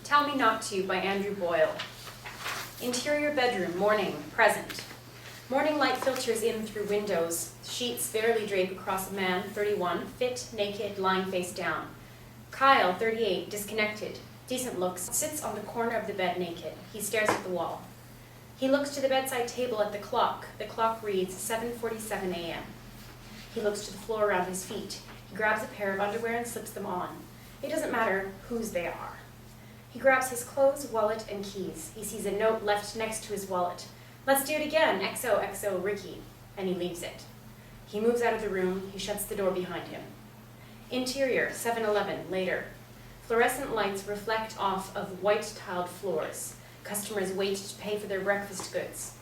Tell Me Not To by Andrew Boyle. Interior bedroom, morning, present. Morning light filters in through windows. Sheets barely drape across a man, 31, fit, naked, lying face down. Kyle, 38, disconnected, decent looks, sits on the corner of the bed naked. He stares at the wall. He looks to the bedside table at the clock. The clock reads 7:47 a.m. He looks to the floor around his feet. He grabs a pair of underwear and slips them on. It doesn't matter whose they are. He grabs his clothes, wallet, and keys. He sees a note left next to his wallet. Let's do it again, XOXO Ricky. And he leaves it. He moves out of the room. He shuts the door behind him. Interior, 7-Eleven, later. Fluorescent lights reflect off of white-tiled floors. Customers wait to pay for their breakfast goods.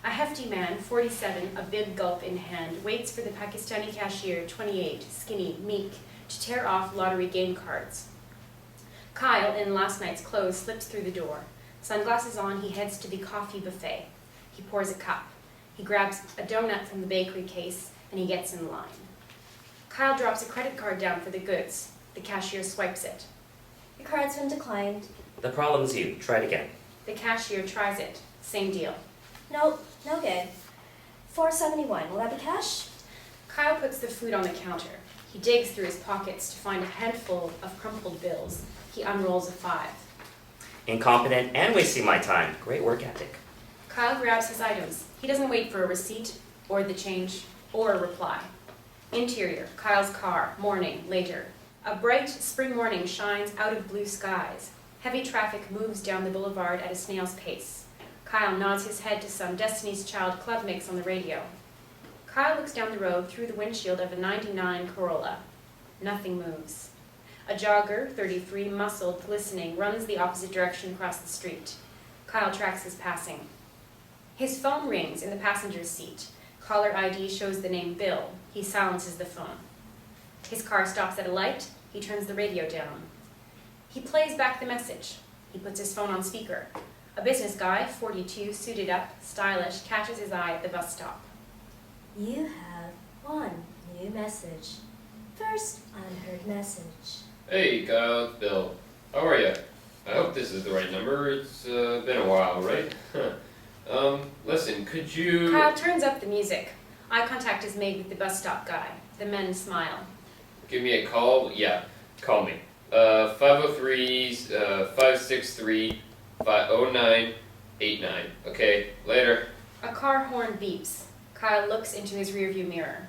A hefty man, 47, a big gulp in hand, waits for the Pakistani cashier, 28, skinny, meek, to tear off lottery game cards. Kyle, in last night's clothes, slips through the door. Sunglasses on, he heads to the coffee buffet. He pours a cup. He grabs a donut from the bakery case, and he gets in line. Kyle drops a credit card down for the goods. The cashier swipes it. Your card's been declined. The problem's you. Try it again. The cashier tries it. Same deal. Nope, no good. $4.71. Will that be cash? Kyle puts the food on the counter. He digs through his pockets to find a handful of crumpled bills. He unrolls a 5. Incompetent and wasting my time. Great work ethic. Kyle grabs his items. He doesn't wait for a receipt, or the change, or a reply. Interior, Kyle's car, morning, later. A bright spring morning shines out of blue skies. Heavy traffic moves down the boulevard at a snail's pace. Kyle nods his head to some Destiny's Child club mix on the radio. Kyle looks down the road through the windshield of a 99 Corolla. Nothing moves. A jogger, 33, muscled, glistening, runs the opposite direction across the street. Kyle tracks his passing. His phone rings in the passenger's seat. Caller ID shows the name Bill. He silences the phone. His car stops at a light. He turns the radio down. He plays back the message. He puts his phone on speaker. A business guy, 42, suited up, stylish, catches his eye at the bus stop. You have one new message. First unheard message. Hey, Kyle, it's Bill. How are you? I hope this is the right number. It's been a while, right? Listen, could you... Kyle turns up the music. Eye contact is made with the bus stop guy. The men smile. Give me a call? Yeah, call me. 503-563-0989. Okay, later. A car horn beeps. Kyle looks into his rearview mirror.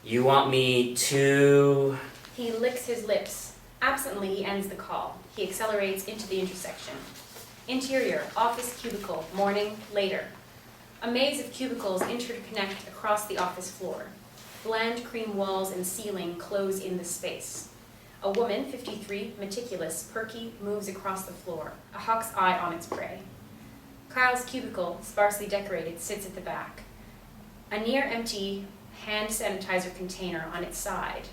You want me to... He licks his lips. Absently, he ends the call. He accelerates into the intersection. Interior, office cubicle, morning, later. A maze of cubicles interconnect across the office floor. Bland cream walls and ceiling close in the space. A woman, 53, meticulous, perky, moves across the floor, a hawk's eye on its prey. Kyle's cubicle, sparsely decorated, sits at the back. A near-empty hand sanitizer container on its side.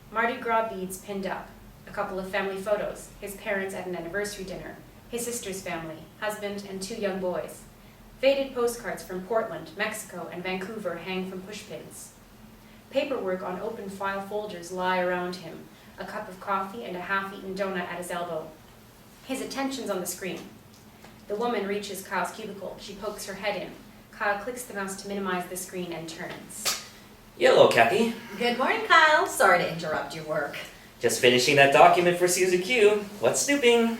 Mardi Gras beads pinned up. A couple of family photos, his parents at an anniversary dinner, his sister's family, husband and 2 young boys. Faded postcards from Portland, Mexico, and Vancouver hang from pushpins. Paperwork on open file folders lie around him, a cup of coffee and a half-eaten donut at his elbow. His attention's on the screen. The woman reaches Kyle's cubicle. She pokes her head in. Kyle clicks the mouse to minimize the screen and turns. Hello, Kathy. Good morning, Kyle. Sorry to interrupt your work. Just finishing that document for Susan Q. What's snooping?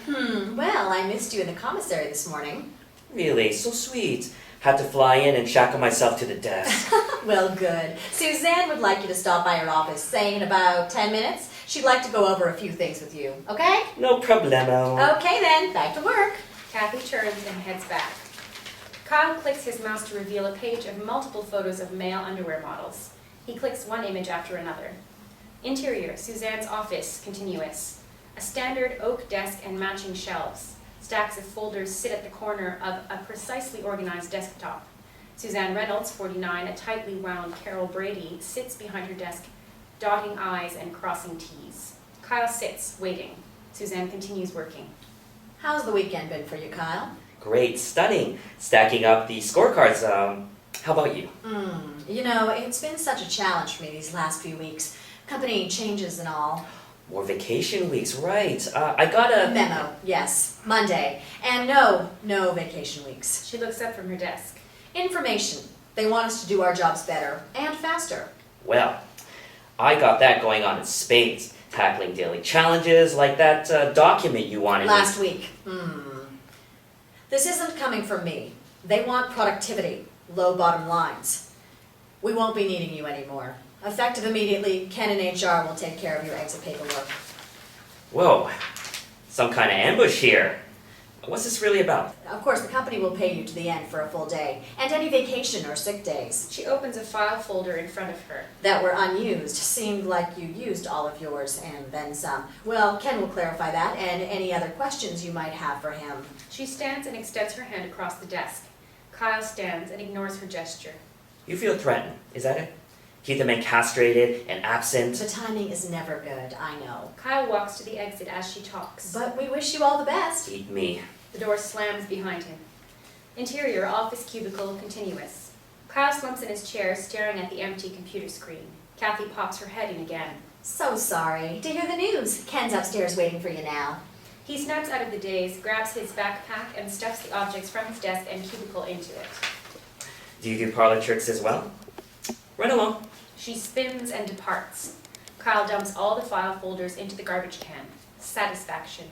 Well, I missed you in the commissary this morning. Really, so sweet. Had to fly in and shackle myself to the desk. Well, good. Suzanne would like you to stop by her office, say in about 10 minutes. She'd like to go over a few things with you, okay? No problemo. Okay then, back to work. Kathy turns and heads back. Kyle clicks his mouse to reveal a page of multiple photos of male underwear models. He clicks one image after another. Interior, Suzanne's office, continuous. A standard oak desk and matching shelves. Stacks of folders sit at the corner of a precisely organized desktop. Suzanne Reynolds, 49, a tightly wound Carol Brady, sits behind her desk, dotting I's and crossing T's. Kyle sits, waiting. Suzanne continues working. How's the weekend been for you, Kyle? Great, stunning. Stacking up the scorecards. How about you? You know, it's been such a challenge for me these last few weeks. Company changes and all. More vacation weeks, right. I got a... Memo, yes, Monday. And no vacation weeks. She looks up from her desk. Information. They want us to do our jobs better and faster. Well, I got that going on in spades. Tackling daily challenges like that document you wanted. Last week. This isn't coming from me. They want productivity, low bottom lines. We won't be needing you anymore. Effective immediately, Ken and HR will take care of your exit paperwork. Whoa, some kind of ambush here. What's this really about? Of course, the company will pay you to the end for a full day, and any vacation or sick days She opens a file folder in front of her. that were unused. Seemed like you used all of yours and then some. Well, Ken will clarify that and any other questions you might have for him. She stands and extends her hand across the desk. Kyle stands and ignores her gesture. You feel threatened, is that it? Keep the man castrated and absent. The timing is never good, I know. Kyle walks to the exit as she talks. But we wish you all the best. Eat me. The door slams behind him. Interior office cubicle continuous. Kyle slumps in his chair, staring at the empty computer screen. Kathy pops her head in again. So sorry to hear the news. Ken's upstairs waiting for you now. He snaps out of the daze, grabs his backpack, and stuffs the objects from his desk and cubicle into it. Do you do parlor tricks as well? Run along. She spins and departs. Kyle dumps all the file folders into the garbage can. Satisfaction.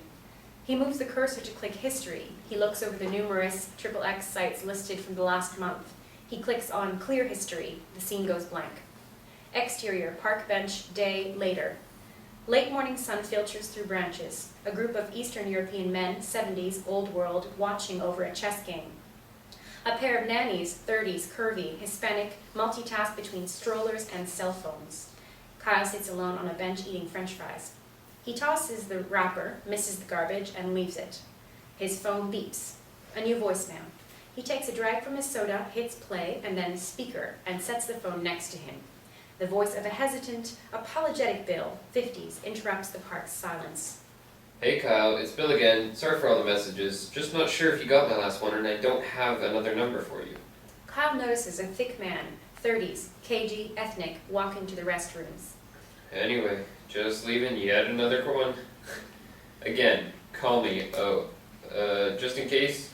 He moves the cursor to click history. He looks over the numerous XXX sites listed from the last month. He clicks on clear history. The scene goes blank. Exterior, park bench, day, later. Late morning sun filters through branches. A group of Eastern European men, 70s, old world, watching over a chess game. A pair of nannies, 30s, curvy, Hispanic, multitask between strollers and cell phones. Kyle sits alone on a bench eating french fries. He tosses the wrapper, misses the garbage, and leaves it. His phone beeps. A new voicemail. He takes a drag from his soda, hits play, and then speaker, and sets the phone next to him. The voice of a hesitant, apologetic Bill, 50s, interrupts the park's silence. Hey Kyle, it's Bill again. Sorry for all the messages. Just not sure if you got my last one and I don't have another number for you. Kyle notices a thick man, 30s, cagey, ethnic, walk into the restrooms. Anyway, just leaving yet another one. Again, call me. Just in case,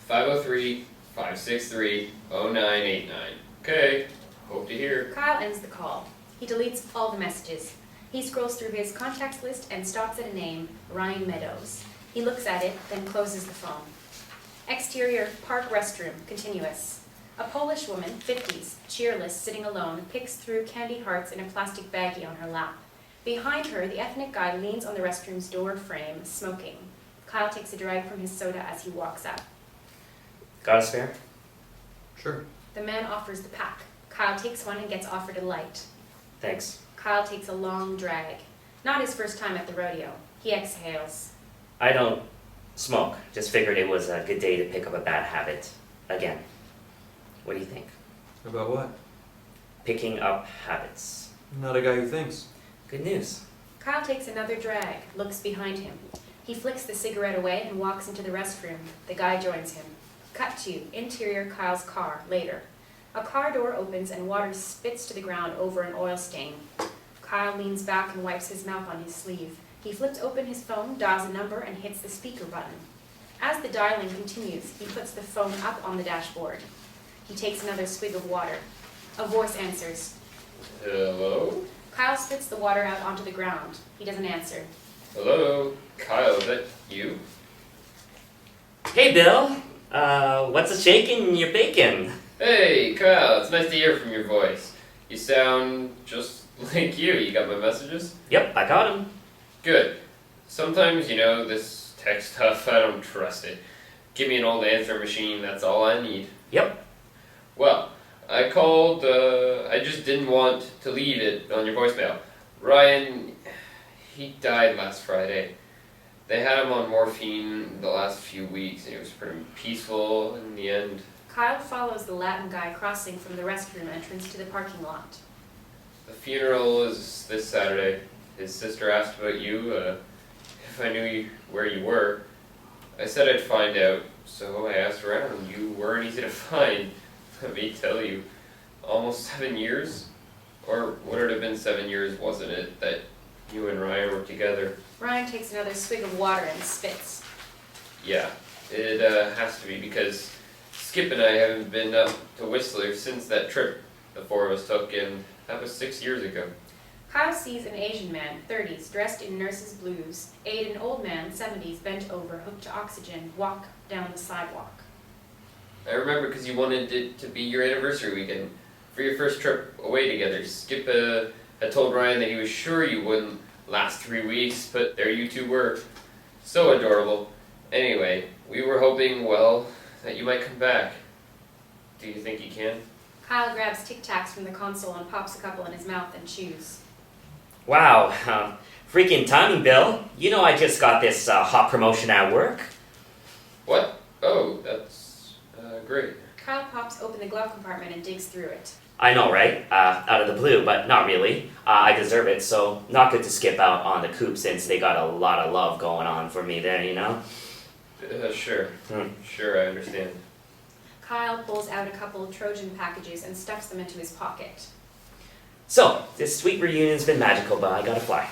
503-563-0989. Okay, hope to hear. Kyle ends the call. He deletes all the messages. He scrolls through his contacts list and stops at a name, Ryan Meadows. He looks at it, then closes the phone. Exterior, park restroom, continuous. A Polish woman, 50s, cheerless, sitting alone, picks through candy hearts in a plastic baggie on her lap. Behind her, the ethnic guy leans on the restroom's door frame, smoking. Kyle takes a drag from his soda as he walks up. Got a spare? Sure. The man offers the pack. Kyle takes one and gets offered a light. Thanks. Kyle takes a long drag. Not his first time at the rodeo. He exhales. I don't smoke. Just figured it was a good day to pick up a bad habit. Again. What do you think? About what? Picking up habits. Not a guy who thinks. Good news. Kyle takes another drag, looks behind him. He flicks the cigarette away and walks into the restroom. The guy joins him. Cut to interior Kyle's car, later. A car door opens and water spits to the ground over an oil stain. Kyle leans back and wipes his mouth on his sleeve. He flips open his phone, dials a number, and hits the speaker button. As the dialing continues, he puts the phone up on the dashboard. He takes another swig of water. A voice answers. Hello? Kyle spits the water out onto the ground. He doesn't answer. Hello? Kyle, is that you? Hey, Bill. What's a shaking you're baking? Hey, Kyle, it's nice to hear from your voice. You sound just like you. You got my messages? Yep, I got him. Good. Sometimes, this tech stuff, I don't trust it. Give me an old answering machine, that's all I need. Yep. Well, I called, I just didn't want to leave it on your voicemail. Ryan, he died last Friday. They had him on morphine the last few weeks, and it was pretty peaceful in the end. Kyle follows the Latin guy crossing from the restroom entrance to the parking lot. The funeral is this Saturday. His sister asked about you, if I knew where you were. I said I'd find out, so I asked around. You weren't easy to find. Let me tell you, almost 7 years? Or would it have been 7 years, wasn't it, that you and Ryan were together. Ryan takes another swig of water and spits. Yeah, it has to be because Skip and I haven't been up to Whistler since that trip the four of us took, and that was 6 years ago. Kyle sees an Asian man, 30s, dressed in nurse's blues, aid an old man, 70s, bent over, hooked to oxygen, walk down the sidewalk. I remember because you wanted it to be your anniversary weekend for your first trip away together. Skip had told Ryan that he was sure you wouldn't last 3 weeks, but there you two were. So adorable. Anyway, we were hoping, well, that you might come back. Do you think you can? Kyle grabs Tic Tacs from the console and pops a couple in his mouth and chews. Wow, freaking timing, Bill. You know I just got this hot promotion at work. What? Oh, that's great. Kyle pops open the glove compartment and digs through it. I know, right? Out of the blue, but not really. I deserve it, so not good to skip out on the coupe since they got a lot of love going on for me there, you know? Sure. Sure, I understand. Kyle pulls out a couple Trojan packages and stuffs them into his pocket. So, this sweet reunion's been magical, but I gotta fly.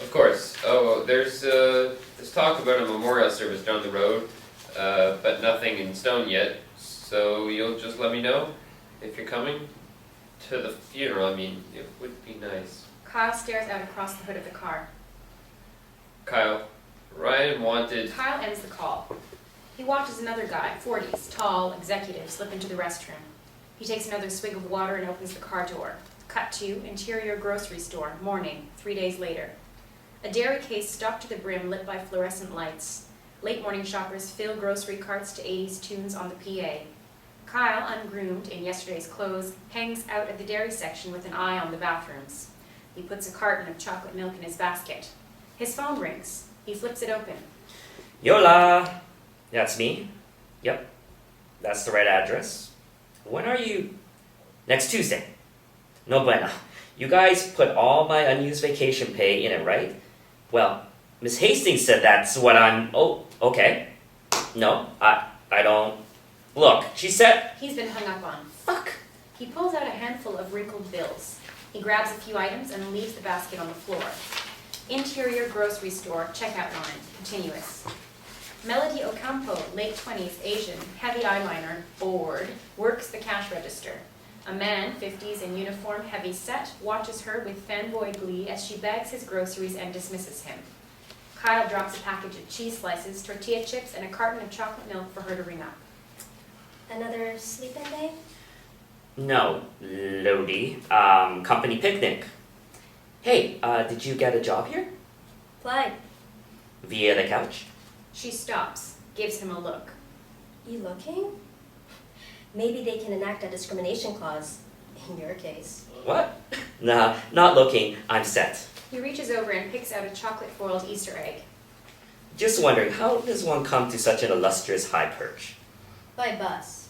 Of course. Oh, there's talk about a memorial service down the road, but nothing in stone yet. So you'll just let me know if you're coming to the funeral. I mean, it would be nice. Kyle stares out across the hood of the car. Kyle, Ryan wanted... Kyle ends the call. He watches another guy, 40s, tall, executive, slip into the restroom. He takes another swig of water and opens the car door. Cut to interior grocery store, morning, 3 days later. A dairy case stocked to the brim lit by fluorescent lights. Late morning shoppers fill grocery carts to 80s tunes on the PA. Kyle, ungroomed in yesterday's clothes, hangs out at the dairy section with an eye on the bathrooms. He puts a carton of chocolate milk in his basket. His phone rings. He flips it open. Yola! That's me. Yep. That's the right address. When are you? Next Tuesday. No bueno. You guys put all my unused vacation pay in it, right? Well, Miss Hastings said that's what I'm... Oh, okay. No, I don't... Look, she said... He's been hung up on. Fuck. He pulls out a handful of wrinkled bills. He grabs a few items and leaves the basket on the floor. Interior grocery store, checkout line, continuous. Melody Ocampo, late 20s, Asian, heavy eyeliner, bored, works the cash register. A man, 50s, in uniform, heavy set, watches her with fanboy glee as she bags his groceries and dismisses him. Kyle drops a package of cheese slices, tortilla chips, and a carton of chocolate milk for her to ring up. Another sleep-in day? No, Lodi. Company picnic. Hey, did you get a job here? Applied. Via the couch? She stops, gives him a look. You looking? Maybe they can enact a discrimination clause, in your case. What? Nah, not looking. I'm set. He reaches over and picks out a chocolate-foiled Easter egg. Just wondering, how does one come to such an illustrious high perch? By bus.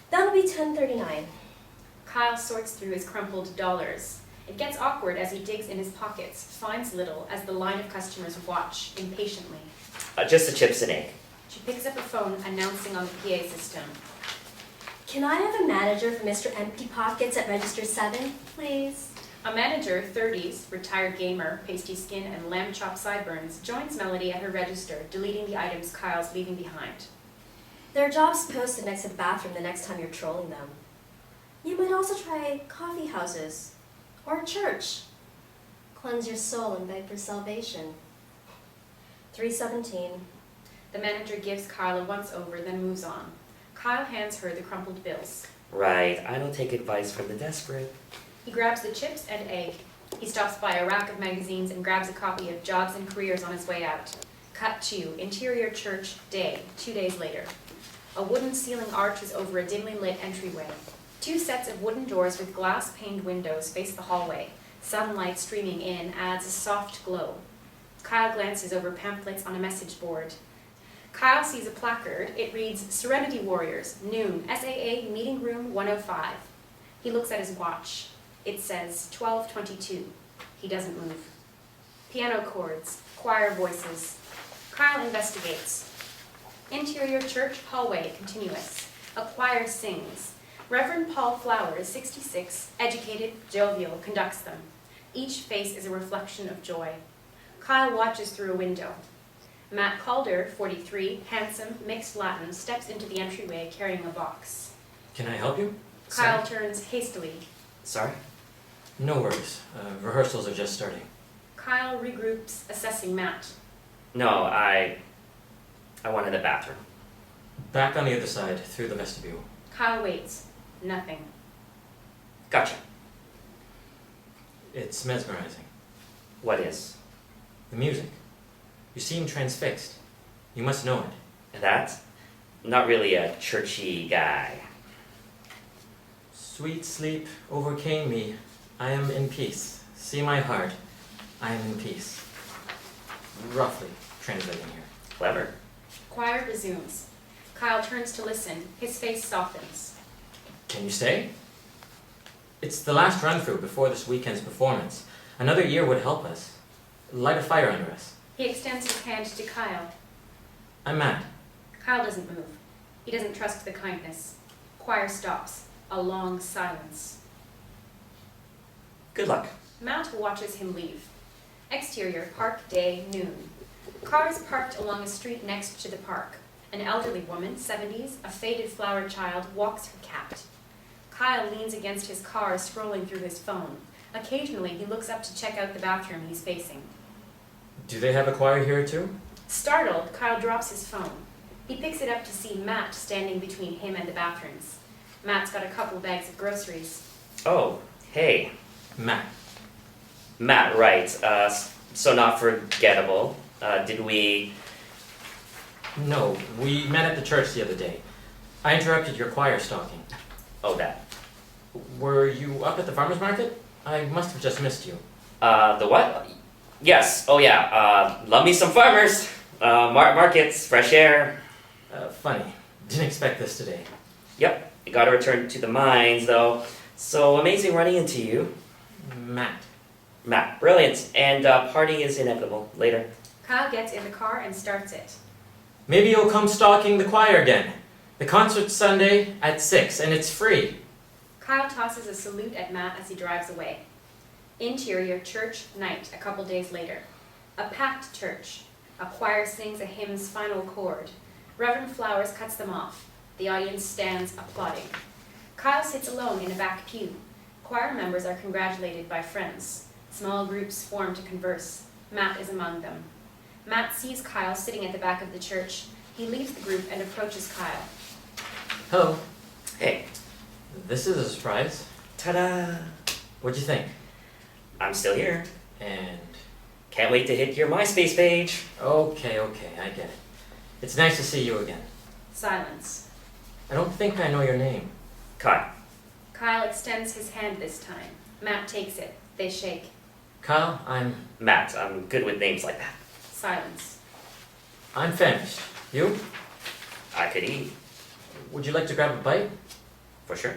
That'll be $10.39. Kyle sorts through his crumpled dollars. It gets awkward as he digs in his pockets, finds little as the line of customers watch impatiently. Just the chips and egg. She picks up a phone, announcing on the PA system. Can I have a manager for Mr. Empty Pockets at Register 7, please? A manager, 30s, retired gamer, pasty skin, and lamb chop sideburns, joins Melody at her register, deleting the items Kyle's leaving behind. There are jobs posted next to the bathroom the next time you're trolling them. You might also try coffee houses or a church. Cleanse your soul and beg for salvation. 317. The manager gives Kyle a once-over, then moves on. Kyle hands her the crumpled bills. Right, I don't take advice from the desperate. He grabs the chips and egg. He stops by a rack of magazines and grabs a copy of Jobs and Careers on his way out. Cut to interior church, day, 2 days later. A wooden ceiling arches over a dimly lit entryway. 2 sets of wooden doors with glass-paned windows face the hallway. Sunlight streaming in adds a soft glow. Kyle glances over pamphlets on a message board. Kyle sees a placard. It reads, Serenity Warriors, noon, SAA Meeting Room 105. He looks at his watch. It says 12:22. He doesn't move. Piano chords, choir voices. Kyle investigates. Interior church, hallway, continuous. A choir sings. Reverend Paul Flowers, 66, educated, jovial, conducts them. Each face is a reflection of joy. Kyle watches through a window. Matt Calder, 43, handsome, mixed Latin, steps into the entryway carrying a box. Can I help you? Kyle turns hastily. Sorry? No worries. Rehearsals are just starting. Kyle regroups, assessing Matt. No, I wanted the bathroom. Back on the other side, through the vestibule. Kyle waits. Nothing. Gotcha. It's mesmerizing. What is? The music. You seem transfixed. You must know it. That? Not really a churchy guy. Sweet sleep overcame me. I am in peace. See my heart. I am in peace. Roughly translating here. Clever. Choir resumes. Kyle turns to listen. His face softens. Can you stay? It's the last run-through before this weekend's performance. Another year would help us. Light a fire under us. He extends his hand to Kyle. I'm Matt. Kyle doesn't move. He doesn't trust the kindness. Choir stops. A long silence. Good luck. Matt watches him leave. Exterior, park day, noon. Cars parked along a street next to the park. An elderly woman, 70s, a faded flower child, walks her cat. Kyle leans against his car, scrolling through his phone. Occasionally, he looks up to check out the bathroom he's facing. Do they have a choir here too? Startled, Kyle drops his phone. He picks it up to see Matt standing between him and the bathrooms. Matt's got a couple bags of groceries. Oh, hey. Matt. Matt, right. So not forgettable. Did we... No, we met at the church the other day. I interrupted your choir stalking. Oh, that. Were you up at the farmer's market? I must have just missed you. The what? Yes. Oh, yeah. Love me some farmers. Markets, fresh air. Funny. Didn't expect this today. Yep. You gotta return to the mines, though. So amazing running into you. Matt. Matt, brilliant. And partying is inevitable. Later. Kyle gets in the car and starts it. Maybe you'll come stalking the choir again. The concert's Sunday at 6, and it's free. Kyle tosses a salute at Matt as he drives away. Interior, church, night, a couple days later. A packed church. A choir sings a hymn's final chord. Reverend Flowers cuts them off. The audience stands applauding. Kyle sits alone in a back pew. Choir members are congratulated by friends. Small groups form to converse. Matt is among them. Matt sees Kyle sitting at the back of the church. He leaves the group and approaches Kyle. Hello. Hey. This is a surprise. Ta-da. What'd you think? I'm still here. And... Can't wait to hit your MySpace page. Okay, I get it. It's nice to see you again. Silence. I don't think I know your name. Kyle. Kyle extends his hand this time. Matt takes it. They shake. Kyle, I'm Matt. I'm good with names like that. Silence. famished. You? I could eat. Would you like to grab a bite? For sure.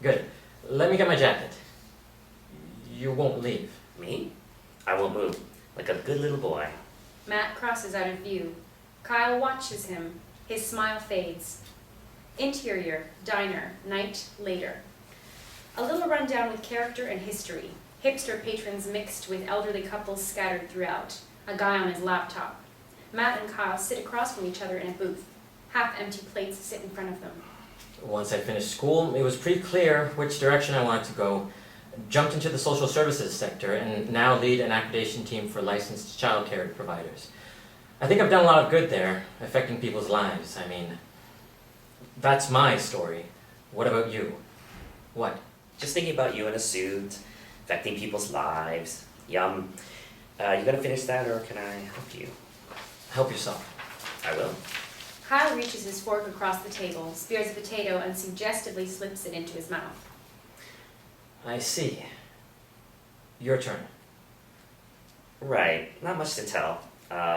Good. Let me get my jacket. You won't leave. Me? I won't move. Like a good little boy. Matt crosses out of view. Kyle watches him. His smile fades. Interior, diner, night, later. A little rundown with character and history. Hipster patrons mixed with elderly couples scattered throughout. A guy on his laptop. Matt and Kyle sit across from each other in a booth. Half-empty plates sit in front of them. Once I finished school, it was pretty clear which direction I wanted to go. Jumped into the social services sector and now lead an accreditation team for licensed childcare providers. I think I've done a lot of good there, affecting people's lives. I mean, that's my story. What about you? What? Just thinking about you in a suit, affecting people's lives. Yum. You gonna finish that or can I help you? Help yourself. I will. Kyle reaches his fork across the table, spears a potato, and suggestively slips it into his mouth. I see. Your turn. Right, not much to tell.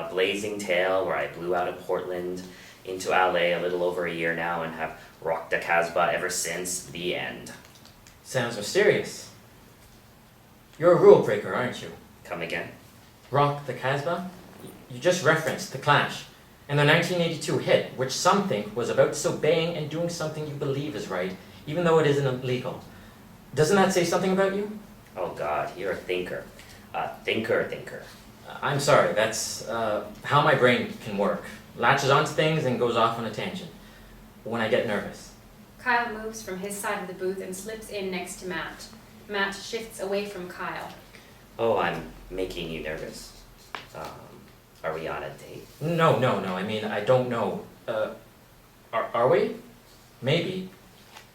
Blazing tale where I blew out of Portland into LA a little over a year now and have rocked the Casbah ever since. The end. Sounds mysterious. You're a rule breaker, aren't you? Come again? Rock the Casbah? You just referenced The Clash and their 1982 hit, which some think was about disobeying and doing something you believe is right, even though it isn't illegal. Doesn't that say something about you? Oh God, you're a thinker. A thinker. I'm sorry, that's how my brain can work. Latches onto things and goes off on a tangent when I get nervous. Kyle moves from his side of the booth and slips in next to Matt. Matt shifts away from Kyle. Oh, I'm making you nervous. Are we on a date? No, I mean, I don't know. Are we? Maybe.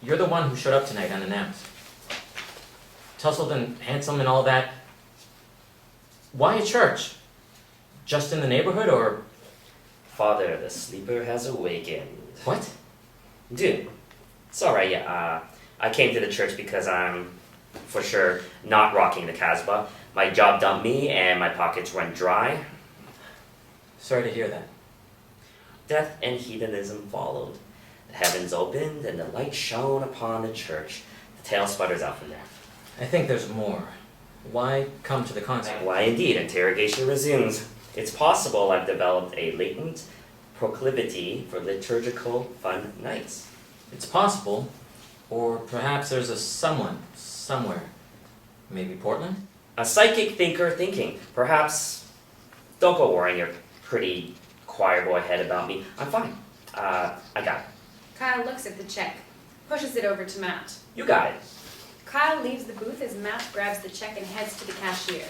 You're the one who showed up tonight unannounced. Tussled and handsome and all that. Why a church? Just in the neighborhood, or? Father, the sleeper has awakened. What? Dude, it's alright, yeah. I came to the church because I'm, for sure, not rocking the Casbah. My job dumped me and my pockets run dry. Sorry to hear that. Death and hedonism followed. The heavens opened and the light shone upon the church. The tale sputters out from there. I think there's more. Why come to the concert? Why indeed, interrogation resumes. It's possible I've developed a latent proclivity for liturgical fun nights. It's possible. Or perhaps there's a someone, somewhere. Maybe Portland? A psychic thinker thinking. Perhaps, don't go worrying your pretty choir boy head about me. I'm fine. I got it. Kyle looks at the check, pushes it over to Matt. You got it. Kyle leaves the booth as Matt grabs the check and heads to the cashier.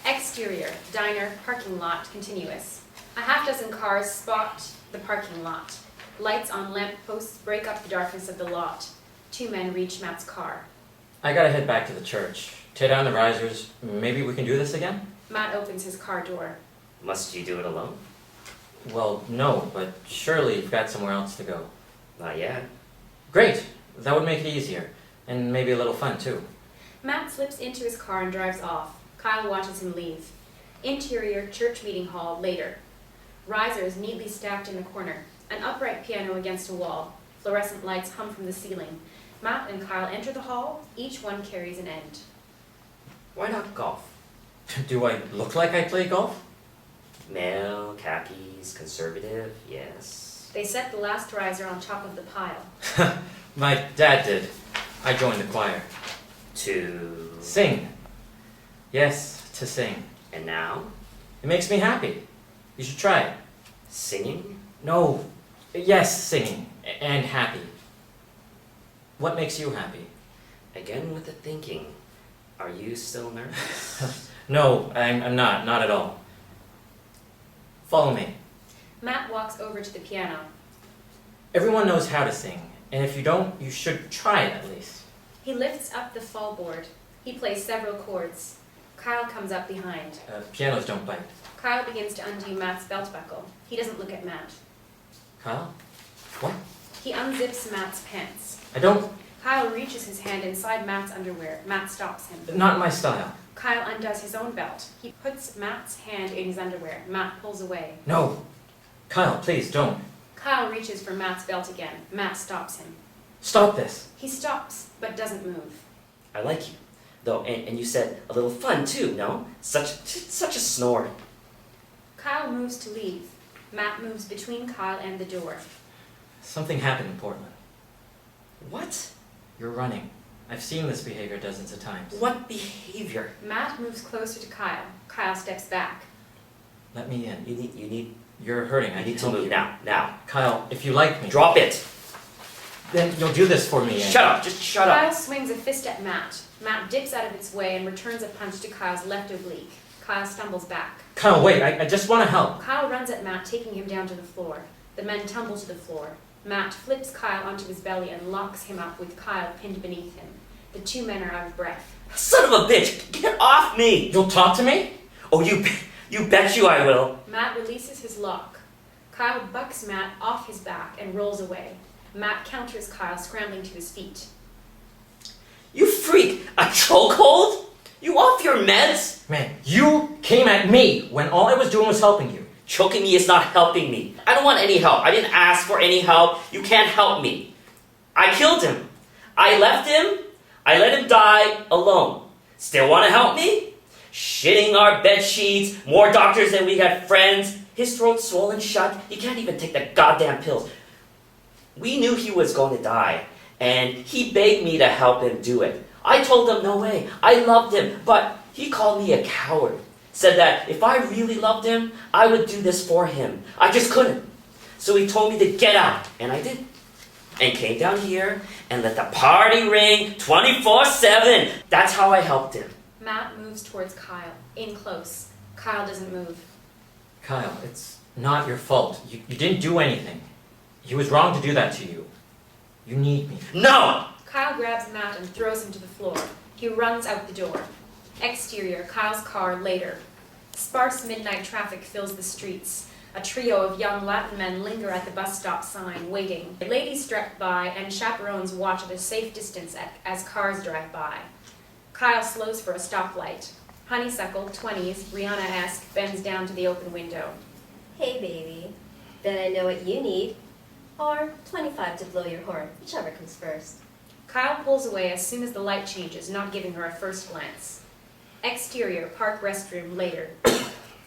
Exterior, diner, parking lot, continuous. A half dozen cars spot the parking lot. Lights on lamp posts break up the darkness of the lot. Two men reach Matt's car. I gotta head back to the church. Tear down the risers. Maybe we can do this again? Matt opens his car door. Must you do it alone? Well, no, but surely you've got somewhere else to go. Not yet. Great! That would make it easier. And maybe a little fun, too. Matt slips into his car and drives off. Kyle watches him leave. Interior church meeting hall later. Risers neatly stacked in the corner. An upright piano against a wall. Fluorescent lights hum from the ceiling. Matt and Kyle enter the hall. Each one carries an end. Why not golf? Do I look like I play golf? Male, khakis, conservative, yes. They set the last riser on top of the pile. My dad did. I joined the choir. To... Sing. Yes, to sing. And now? It makes me happy. You should try it. Singing? No. Yes, singing. And happy. What makes you happy? Again with the thinking. Are you still nervous? No, I'm not. Not at all. Follow me. Matt walks over to the piano. Everyone knows how to sing, and if you don't, you should try it at least. He lifts up the fall board. He plays several chords. Kyle comes up behind. Pianos don't bite. Kyle begins to undo Matt's belt buckle. He doesn't look at Matt. Kyle? What? He unzips Matt's pants. I don't... Kyle reaches his hand inside Matt's underwear. Matt stops him. Not my style. Kyle undoes his own belt. He puts Matt's hand in his underwear. Matt pulls away. No. Kyle, please, don't. Kyle reaches for Matt's belt again. Matt stops him. Stop this. He stops, but doesn't move. I like you. Though, and you said a little fun too, no? Such a snore. Kyle moves to leave. Matt moves between Kyle and the door. Something happened in Portland. What? You're running. I've seen this behavior dozens of times. What behavior? Matt moves closer to Kyle. Kyle steps back. Let me in. You need You're hurting. I you need need to help move you. now. Kyle, if you like me, Drop it. then you'll do this for me. Shut up. Just shut up. Kyle swings a fist at Matt. Matt dips out of its way and returns a punch to Kyle's left oblique. Kyle stumbles back. Kyle, wait. I just want to help. Kyle runs at Matt, taking him down to the floor. The men tumble to the floor. Matt flips Kyle onto his belly and locks him up with Kyle pinned beneath him. The two men are out of breath. Son of a bitch! Get off me! You'll talk to me? Oh, you bet you I will. Matt releases his lock. Kyle bucks Matt off his back and rolls away. Matt counters Kyle, scrambling to his feet. You freak! A chokehold? You off your meds? Man, you came at me when all I was doing was helping you. Choking me is not helping me. I don't want any help. I didn't ask for any help. You can't help me. I killed him. I left him. I let him die alone. Still want to help me? Shitting our bed sheets, more doctors than we got friends. His throat's swollen shut. He can't even take the goddamn pills. We knew he was going to die, and he begged me to help him do it. I told him no way. I loved him, but He called me a coward. Said that if I really loved him, I would do this for him. I just couldn't. So he told me to get out, and I did. And came down here and let the party ring 24/7. That's how I helped him. Matt moves towards Kyle, in close. Kyle doesn't move. Kyle, it's not your fault. You didn't do anything. He was wrong to do that to you. You need me. No! Kyle grabs Matt and throws him to the floor. He runs out the door. Exterior, Kyle's car later. Sparse midnight traffic fills the streets. A trio of young Latin men linger at the bus stop sign, waiting. Ladies strut by, and chaperones watch at a safe distance as cars drive by. Kyle slows for a stoplight. Honeysuckle, 20s, Rihanna-esque, bends down to the open window. Hey, baby. Bet I know what you need. Or 25 to blow your horn, whichever comes first. Kyle pulls away as soon as the light changes, not giving her a first glance. Exterior, park restroom, later.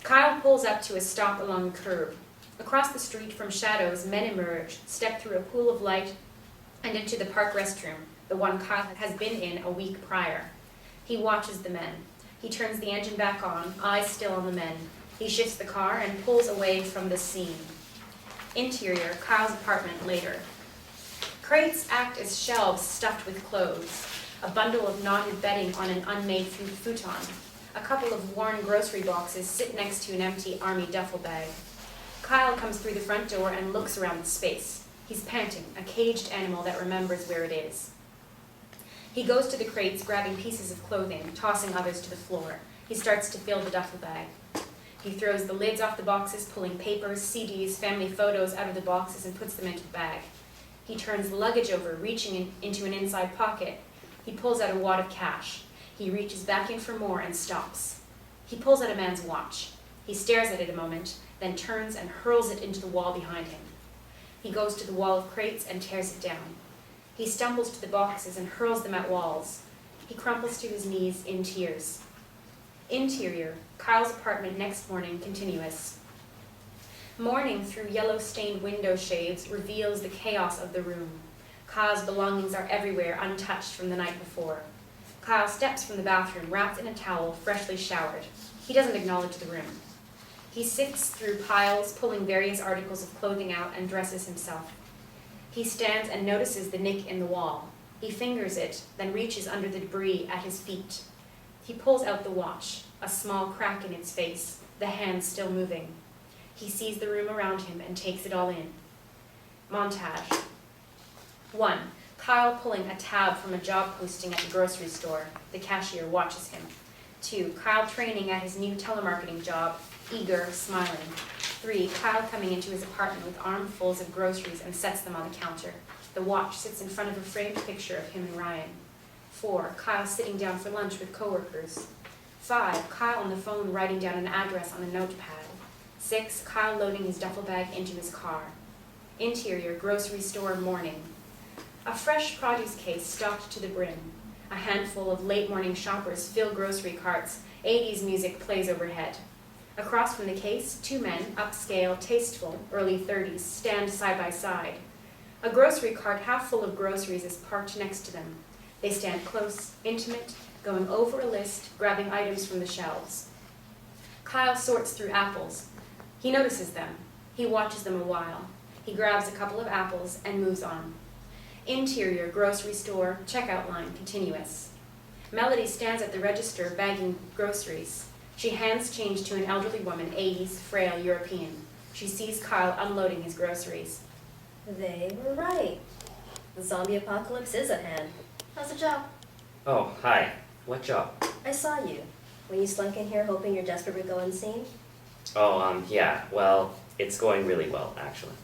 Kyle pulls up to a stop along the curb. Across the street from shadows, men emerge, step through a pool of light, and into the park restroom, the one Kyle has been in a week prior. He watches the men. He turns the engine back on, eyes still on the men. He shifts the car and pulls away from the scene. Interior, Kyle's apartment, later. Crates act as shelves stuffed with clothes. A bundle of knotted bedding on an unmade futon. A couple of worn grocery boxes sit next to an empty army duffel bag. Kyle comes through the front door and looks around the space. He's panting, a caged animal that remembers where it is. He goes to the crates, grabbing pieces of clothing, tossing others to the floor. He starts to fill the duffel bag. He throws the lids off the boxes, pulling papers, CDs, family photos out of the boxes and puts them into the bag. He turns the luggage over, reaching into an inside pocket. He pulls out a wad of cash. He reaches back in for more and stops. He pulls out a man's watch. He stares at it a moment, then turns and hurls it into the wall behind him. He goes to the wall of crates and tears it down. He stumbles to the boxes and hurls them at walls. He crumples to his knees in tears. Interior, Kyle's apartment next morning, continuous. Morning through yellow-stained window shades reveals the chaos of the room. Kyle's belongings are everywhere, untouched from the night before. Kyle steps from the bathroom, wrapped in a towel, freshly showered. He doesn't acknowledge the room. He sifts through piles, pulling various articles of clothing out, and dresses himself. He stands and notices the nick in the wall. He fingers it, then reaches under the debris at his feet. He pulls out the watch, a small crack in its face, the hand still moving. He sees the room around him and takes it all in. Montage. 1. Kyle pulling a tab from a job posting at the grocery store. The cashier watches him. 2. Kyle training at his new telemarketing job, eager, smiling. 3. Kyle coming into his apartment with armfuls of groceries and sets them on the counter. The watch sits in front of a framed picture of him and Ryan. 4. Kyle sitting down for lunch with coworkers. 5. Kyle on the phone writing down an address on a notepad. 6. Kyle loading his duffel bag into his car. Interior, grocery store, morning. A fresh produce case stocked to the brim. A handful of late morning shoppers fill grocery carts. 80s music plays overhead. Across from the case, 2 men, upscale, tasteful, early 30s, stand side by side. A grocery cart half full of groceries is parked next to them. They stand close, intimate, going over a list, grabbing items from the shelves. Kyle sorts through apples. He notices them. He watches them a while. He grabs a couple of apples and moves on. Interior, grocery store, checkout line, continuous. Melody stands at the register bagging groceries. She hands change to an elderly woman, 80s, frail, European. She sees Kyle unloading his groceries. They were right. The zombie apocalypse is at hand. How's the job? Oh, hi. What job? I saw you when you slunk in here hoping you're desperate to go unseen. Oh, yeah. Well, it's going really well, actually.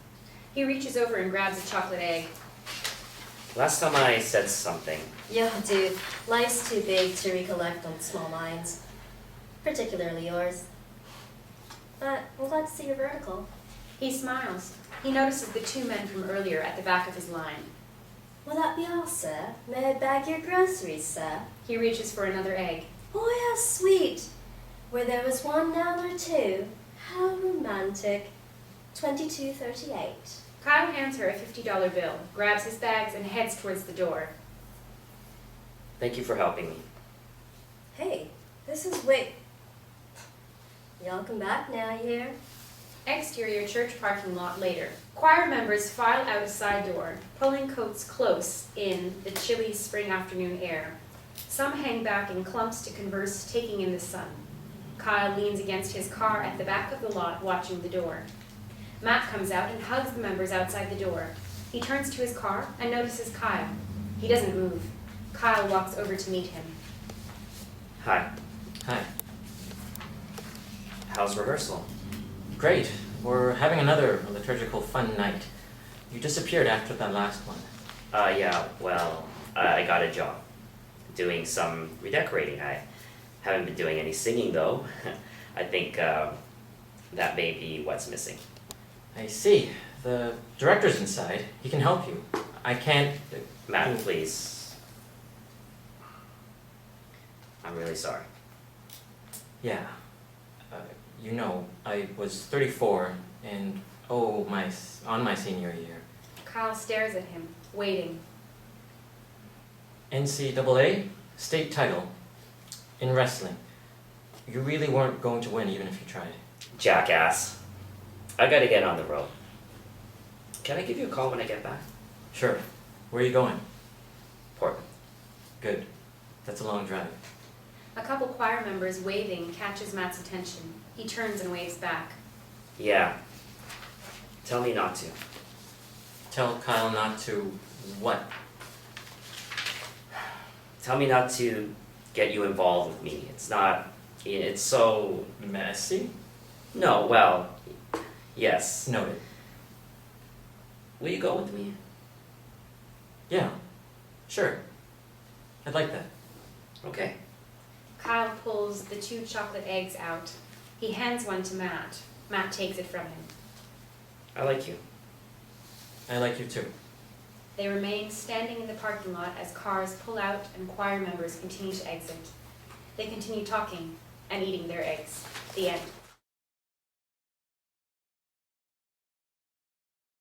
He reaches over and grabs a chocolate egg. Last time I said something. Yo, dude, life's too big to recollect on small minds. Particularly yours. But I'm glad to see your vertical. He smiles. He notices the 2 men from earlier at the back of his line. Will that be all, sir? May I bag your groceries, sir? He reaches for another egg. Oh, how sweet. Where there was one, now there are 2. How romantic. 22.38. Kyle hands her a $50 bill, grabs his bags, and heads towards the door. Thank you for helping me. Hey, This is way... Y'all come back now, you hear? Exterior church parking lot later. Choir members file out a side door, pulling coats close in the chilly spring afternoon air. Some hang back in clumps to converse, taking in the sun. Kyle leans against his car at the back of the lot, watching the door. Matt comes out and hugs the members outside the door. He turns to his car and notices Kyle. He doesn't move. Kyle walks over to meet him. Hi. Hi. How's rehearsal? Great. We're having another liturgical fun night. You disappeared after that last one. Yeah, well, I got a job. Doing some redecorating. I haven't been doing any singing though. I think that may be what's missing. I see. The director's inside. He can help you. I can't... Matt, please. I'm really sorry. Yeah. You know, I was 34 and, on my senior year. Kyle stares at him, waiting. NCAA, state title, in wrestling. You really weren't going to win even if you tried. Jackass. I gotta get on the road. Can I give you a call when I get back? Sure. Where are you going? Portland. Good. That's a long drive. A couple choir members waving catches Matt's attention. He turns and waves back. Yeah. Tell me not to. Tell Kyle not to what? Tell me not to get you involved with me. It's so... Messy? No, well, yes. Noted. Will you go with me? Yeah. Sure. I'd like that. Okay. Kyle pulls the 2 chocolate eggs out. He hands one to Matt. Matt takes it from him. I like you. I like you too. They remain standing in the parking lot as cars pull out and choir members continue to exit. They continue talking and eating their eggs. The end.